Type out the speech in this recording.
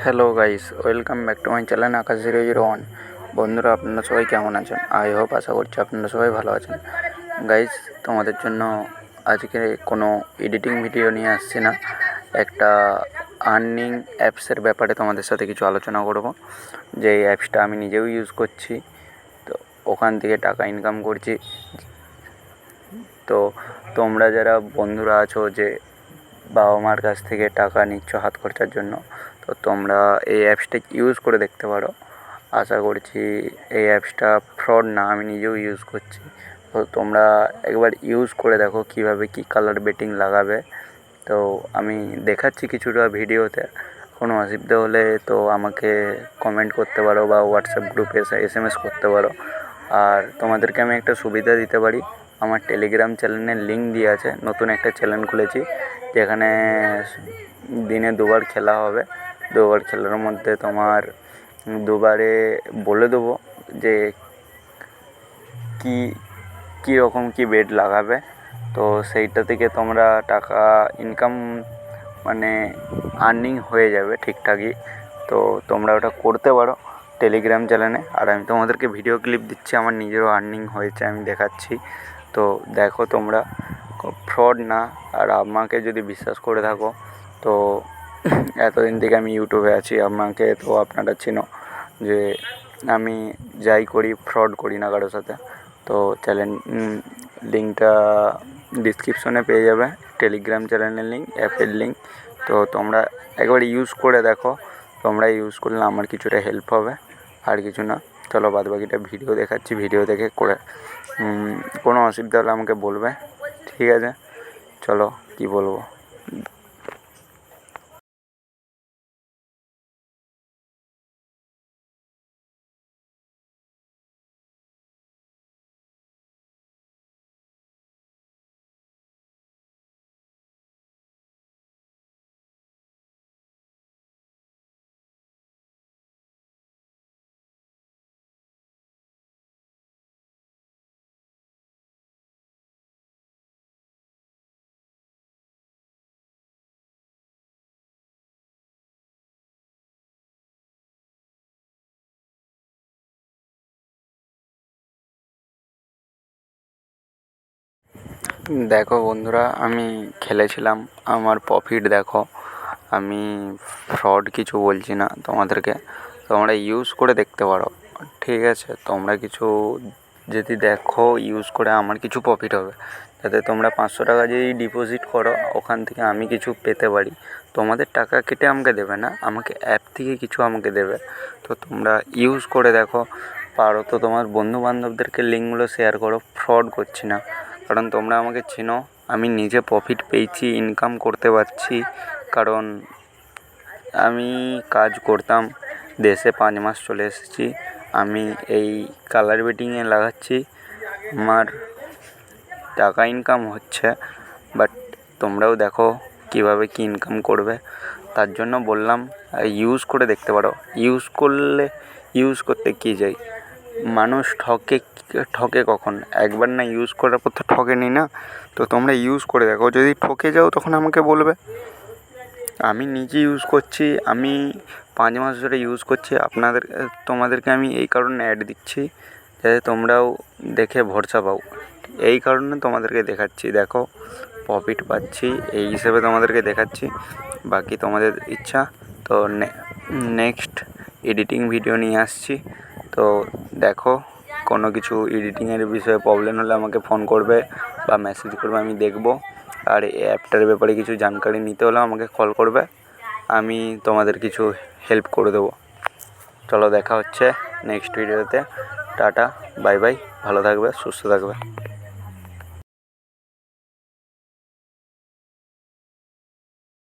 Hello guys, welcome back to my channel Akash 001। বন্ধুরা, আপনারা সবাই কেমন আছেন? আই হোপ, আশা করছি আপনারা সবাই ভালো আছেন। গাইস, তোমাদের জন্য আজকে কোনো এডিটিং ভিডিও নিয়ে আসছি না, একটা আর্নিং অ্যাপসের ব্যাপারে তোমাদের সাথে কিছু আলোচনা করব। যে এই অ্যাপসটা আমি নিজেও ইউজ করছি, তো ওখান থেকে টাকা ইনকাম করছি। তো তোমরা যারা বন্ধুরা আছো যে বাবা মার কাছ থেকে টাকা নিচ্ছ হাত খরচার জন্য, তো তোমরা এই অ্যাপসটা ইউজ করে দেখতে পারো। আশা করছি এই অ্যাপসটা ফ্রড না, আমি নিজেও ইউজ করছি। তো তোমরা একবার ইউজ করে দেখো কীভাবে কী কালার বেটিং লাগাবে। তো আমি দেখাচ্ছি কিছুটা ভিডিওতে, কোনো অসুবিধা হলে তো আমাকে কমেন্ট করতে পারো বা হোয়াটসঅ্যাপ গ্রুপে SMS করতে পারো। আর তোমাদেরকে আমি একটা সুবিধা দিতে পারি, আমার টেলিগ্রাম চ্যানেলের লিঙ্ক দিয়ে আছে। নতুন একটা চ্যানেল খুলেছি যেখানে দিনে 2বার খেলা হবে। 2বার খেলার মধ্যে তোমার 2বারে বলে দেবো যে কী রকম কী বেট লাগাবে। তো সেইটা থেকে তোমরা টাকা ইনকাম মানে আর্নিং হয়ে যাবে ঠিকঠাকই। তো তোমরা ওটা করতে পারো টেলিগ্রাম চ্যানেলে। আর আমি তোমাদেরকে ভিডিও ক্লিপ দিচ্ছি, আমার নিজেরও আর্নিং হয়েছে, আমি দেখাচ্ছি। তো দেখো তোমরা, ফ্রড না। আর আমাকে যদি বিশ্বাস করে থাকো, তো এতদিন থেকে আমি ইউটিউবে আছি, আমাকে তো আপনারা চেনো যে আমি যাই করি ফ্রড করি না কারোর সাথে। তো চ্যানেল লিঙ্কটা ডিসক্রিপশনে পেয়ে যাবে, টেলিগ্রাম চ্যানেলের লিঙ্ক, অ্যাপের লিঙ্ক। তো তোমরা একবার ইউজ করে দেখো, তোমরা ইউজ করলে আমার কিছুটা হেল্প হবে, আর কিছু না। চলো বাদবাকিটা ভিডিও দেখাচ্ছি, ভিডিও দেখে করে কোনো অসুবিধা হলে আমাকে বলবে, ঠিক আছে? চলো, কি বলবো। দেখো বন্ধুরা, আমি খেলেছিলাম, আমার প্রফিট দেখো। আমি ফ্রড কিছু বলছি না তোমাদেরকে, তোমরা ইউজ করে দেখতে পারো, ঠিক আছে? তোমরা কিছু যদি দেখো ইউজ করে আমার কিছু প্রফিট হবে, যাতে তোমরা 500 টাকা যদি ডিপোজিট করো, ওখান থেকে আমি কিছু পেতে পারি। তোমাদের টাকা কেটে আমাকে দেবে না, আমাকে অ্যাপ থেকে কিছু আমাকে দেবে। তো তোমরা ইউজ করে দেখো, পারো তো তোমার বন্ধুবান্ধবদেরকে লিঙ্কগুলো শেয়ার করো। ফ্রড করছি না, কারণ তোমরা আমাকে চেনো, আমি নিজে প্রফিট পেয়েছি, ইনকাম করতে পারছি। কারণ আমি কাজ করতাম, দেশে 5 মাস চলে এসেছি, আমি এই কালার বেটিংয়ে লাগাচ্ছি, আমার টাকা ইনকাম হচ্ছে। বাট তোমরাও দেখো কীভাবে কী ইনকাম করবে, তার জন্য বললাম ইউজ করে দেখতে পারো। ইউজ করতে কী যাই, মানুষ ঠকে কখন? একবার না ইউজ করার পর তো ঠকেনি না। তো তোমরা ইউজ করে দেখো, যদি ঠকে যাও তখন আমাকে বলবে। আমি নিজে ইউজ করছি, আমি 5 মাস ধরে ইউজ করছি। তোমাদেরকে আমি এই কারণে অ্যাড দিচ্ছি, যাতে তোমরাও দেখে ভরসা পাও। এই কারণে তোমাদেরকে দেখাচ্ছি, দেখো প্রফিট পাচ্ছি, এই হিসেবে তোমাদেরকে দেখাচ্ছি। বাকি তোমাদের ইচ্ছা। তো নেক্সট এডিটিং ভিডিও নিয়ে আসছি, তো দেখো। কোনো কিছু এডিটিংয়ের বিষয়ে প্রবলেম হলে আমাকে ফোন করবে বা মেসেজ করবে, আমি দেখব। আর এই অ্যাপটার ব্যাপারে কিছু জানকারি নিতে হলেও আমাকে কল করবে, আমি তোমাদের কিছু হেল্প করে দেবো। চলো, দেখা হচ্ছে নেক্সট ভিডিওতে। টাটা, বাই বাই, ভালো থাকবে, সুস্থ থাকবে।